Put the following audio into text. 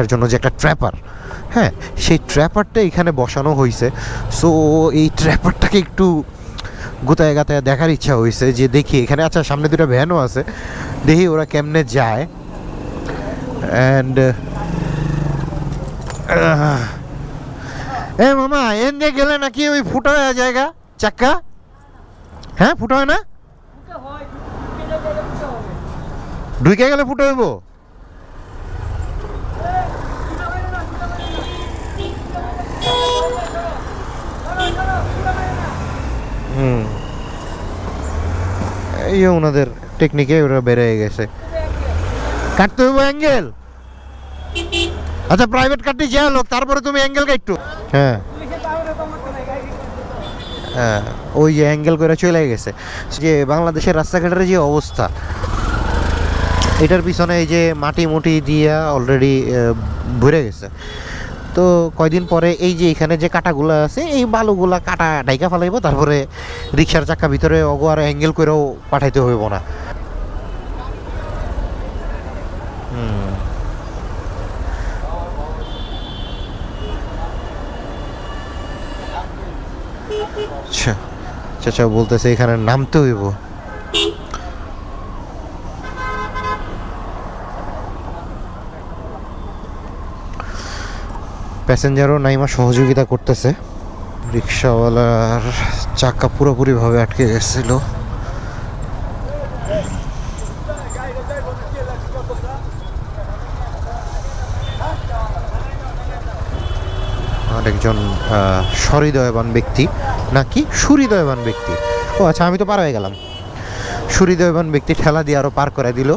তার জন্য যে একটা ট্র্যাপার, হ্যাঁ, সেই ট্র্যাপারটা এখানে বসানো হয়েছে। সো এই ট্র্যাপারটাকে একটু গোতায় গাতায় দেখার ইচ্ছা হয়েছে, যে দেখি এখানে। আচ্ছা, সামনে দুটো ভ্যানও আছে, দেখি ওরা কেমনে যায়। অ্যান্ড এ মামা, এন দিয়ে গেলে নাকি ওই ফুটো হয়ে জায়গা চাক্কা? হ্যাঁ, ফুটো হয় না? ঢুকে গেলে ফুটো হইব? হুম, এই ওনাদের টেকনিকে ওরা বেড়ে গেছে। কাটতে হইব অ্যাঙ্গেল? আচ্ছা, প্রাইভেট কাটতে যা লোক, তারপরে তুমি অ্যাঙ্গেল কাটতো? হ্যাঁ হ্যাঁ, ওই যে অ্যাঙ্গেল করে চলে গেছে। যে বাংলাদেশের রাস্তাঘাটের যে অবস্থা, এটার পিছনে এই যে মাটি মুটি দিয়া অলরেডি ভরে গেছে। তো কয়দিন পরে এই যে এখানে যে কাটাগুলো আছে, এই বালুগুলা কাটা ডাইকা ফেলাইব, তারপরে রিক্সার চাকা ভিতরে অগো আর অ্যাঙ্গেল করেও পাঠাইতে হইব না। আচ্ছা, চাচা বলতেছে এখানে নামতে হইব। প্যাসেঞ্জারও নাইমা সহযোগিতা করতেছে। রিক্সাওয়ালার চাকা পুরোপুরিভাবে আটকে গেছিল। আরেকজন সহৃদয়বান ব্যক্তি, নাকি সুহৃদয়বান ব্যক্তি, ও আচ্ছা, আমি তো পার হয়ে গেলাম। সুহৃদয়বান ব্যক্তি ঠেলা দিয়ে আরো পার করে দিল।